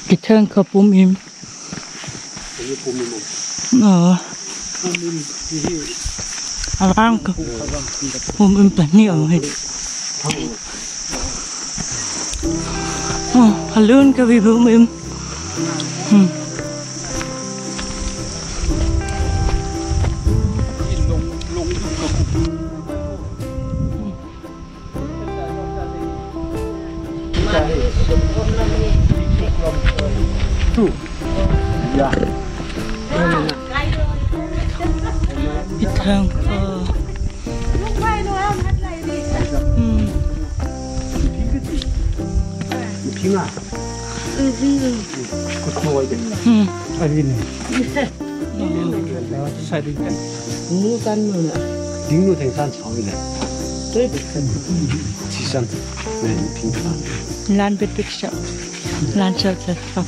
Kithoeng có bùm im. Alang có bùm im bẩn nhiều hết. Hlan có vì bùm im. Kithoeng hlan biết biết sợ hlan sợ thật không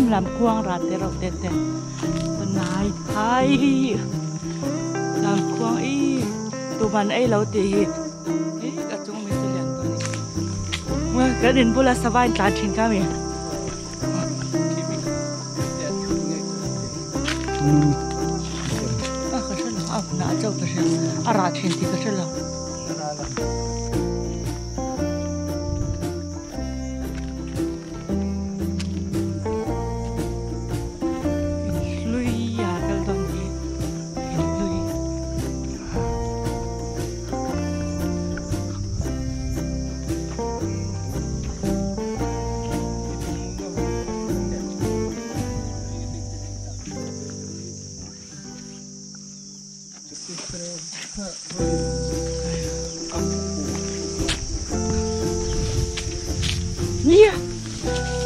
làm quang ra tê rau tê tê bên này thay làm quang ý tụi mình ấy lâu thì cả chúng mình sẽ làm thôi này cái đến bữa là sao vậy ta trên cái gì cái gì là nãy giờ cái gì ra trên thì cái gì là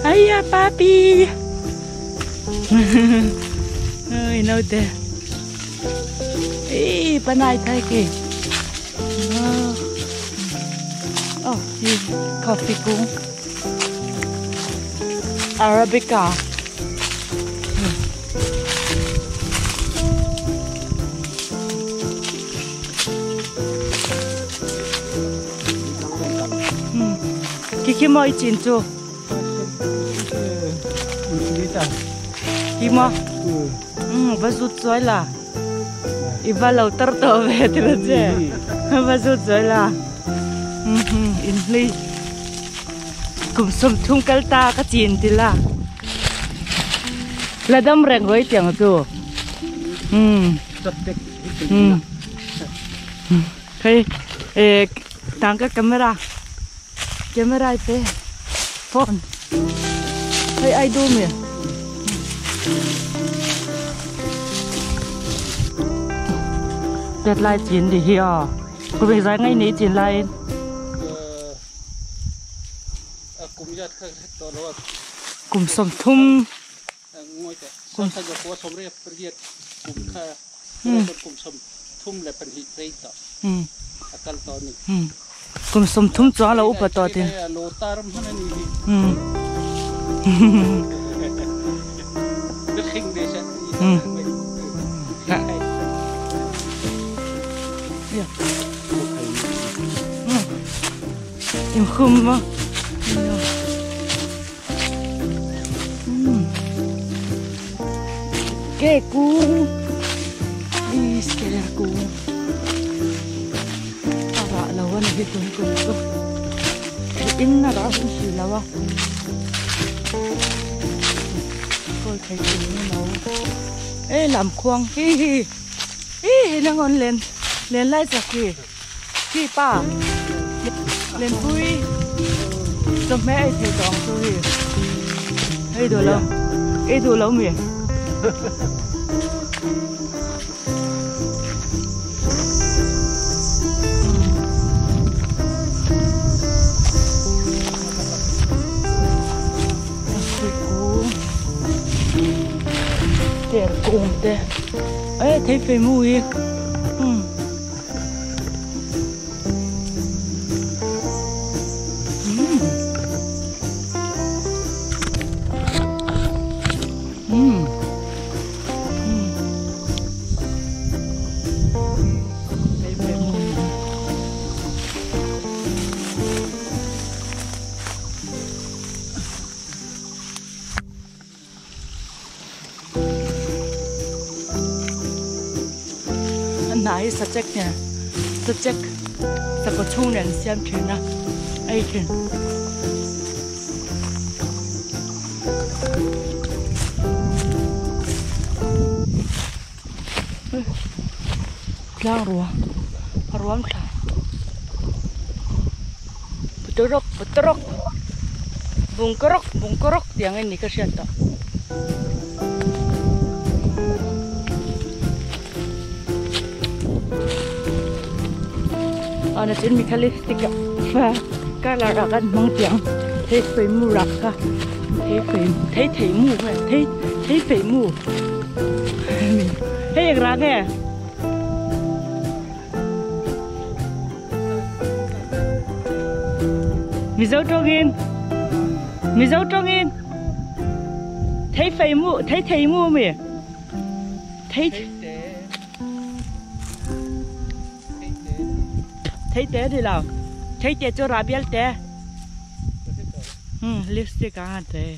Hiya, papi. Ơi, đâu thế? Ê, bên này thấy kì. Coffee cũng. Arabica. Kiki moi chín chu. Kimo. Và rút rồi là. Iba lâu tơ tơ về thì là gì? Và rút rồi là. In ly. Cùng xôm thung cái ta cái chín thì là. Là đâm rèn với tiếng chu. Hey, tăng cái camera. Camera itu, phone. Hey, ai do me? Deadline chín thì hiểu. Cô bây giờ ngay ní chín lại. Cùng sòng thum. Cùng thum là phần hít rây tọ. Akal tọ ni. Cùng sông thúng chó là úp vào to tiền. Em không mà. Cái cú. Đi cái cú. Lawan lagi tunggu in na ra cũng chỉ lawa coi thấy chúng nó ê làm khoang hi nó ngon lên lại giặc hi pa lên vui cho mẹ ấy thấy đòn tôi ấy đồ lâu miệng Đẹp cùng thế. Ê, thấy phải mùi. nãy subject nè subject sao có chung đèn xem chuyện na ai chuyện lang ruang lah beterok bungkerok yang ini kasihan tak ana trên mi khali tika và cala kan mong tiếng thấy phải mu rạc ka thấy mu thấy phải mu thấy rạc nghe mi dấu trong in thấy phải mu thấy mu mi thấy té đi nào thấy té cho ra biếc té lipstick à té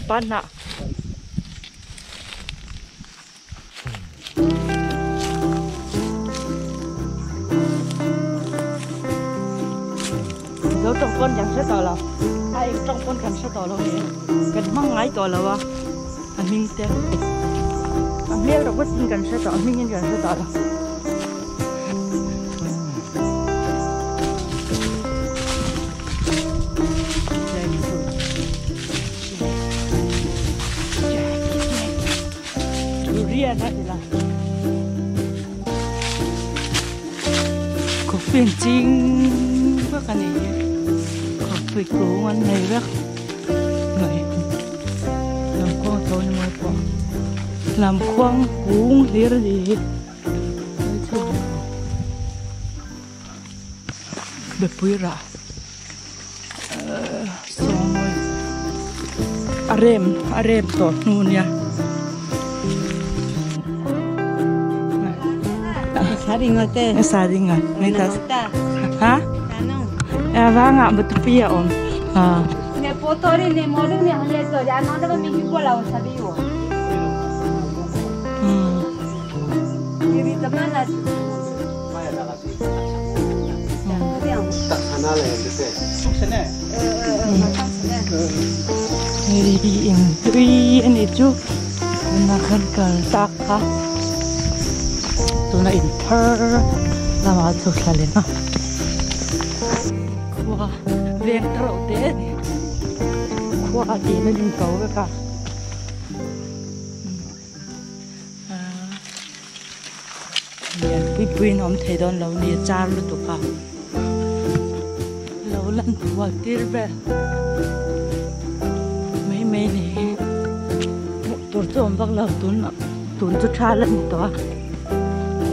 pan nạ dấu trong con chẳng sẽ tỏ là ai trong con cần sẽ tỏ là gì cần mang ngay tỏ là wa anh minh té anh biết đâu có tin cần sẽ tỏ minh nhân cần sẽ tỏ là riêng đó thì là có phiền chính với cái này có phải cố anh này rất này làm khoang thôi nhưng mà khoang làm khoang uống gì đó gì bếp bưởi ra xong rồi arem tọt luôn nha saringan neta ha vang ạ Matupi ạ om ne potori ne modu ne hale to ya no da mi ko la sabi wo iri tamana tak sana le dete sene iri intri ini ju nakan kal tak ha tuna inter lama tu kalian ha khua veng trâu té khua thì nó lên cầu với cả miền pin ông thấy đón lâu nia cha lutuk ha lâu lần khua tir về mấy này tuần trộm vác lâu tuần chút cha lần đó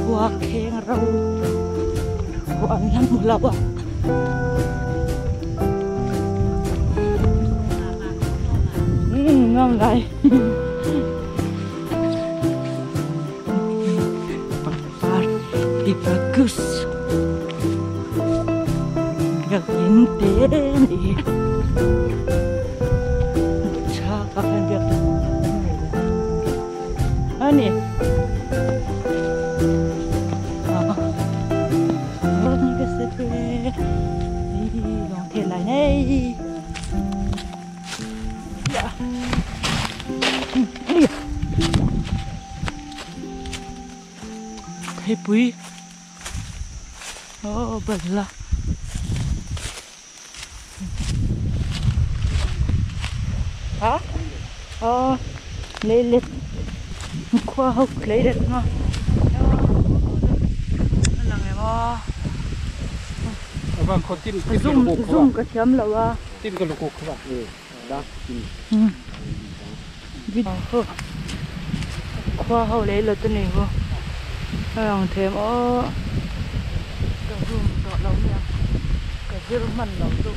khua khen rau khua ăn một lâu à ngon đấy bagus gak ini nih cakap kan biak ani orang ke situ long thế lại này ya thấy bụi bẩn là hả lấy khoa học lấy được nó là ngày mà vâng có tin zoom cái chấm là wa tin cái lutuk các bạn đó khoa học lấy là tên này vô làm thêm cái zoom đó lâu nha cái zoom mình lâu zoom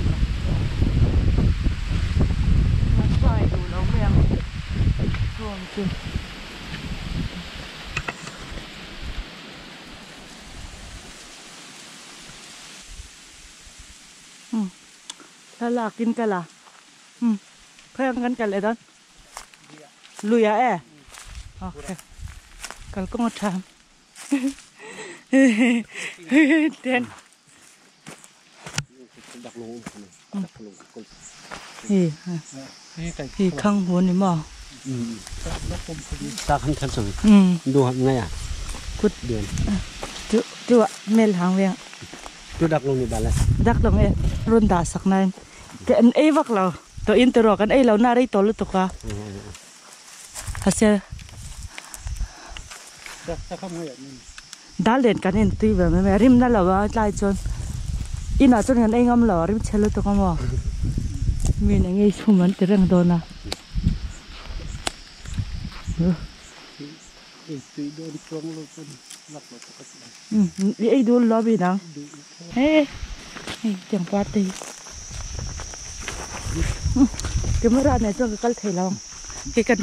mình phải đủ lâu nha zoom chứ calaกินcala เพื่อนกันกันเลยตอน lui à ok cần có một tham tên thì không muốn đi mà ta không thân rồi đồ ngay à cút điện chú ạ mail hàng về chú đặt luôn đi bà lại đặt luôn em luôn đã sắc này cái anh ấy vắt lâu tôi in từ rồi cái ấy lâu na đây tôi lutuk à hả xe đã lên cái này tuy vậy mà rim đã lâu lại chôn in ở chỗ này ngâm lâu rim chơi lutuk không à mình anh ấy chung mình từ rừng đó na đi ấy đun lobby nào hey chẳng qua đi cái mới ra này cho cái cây thầy lòng cái cần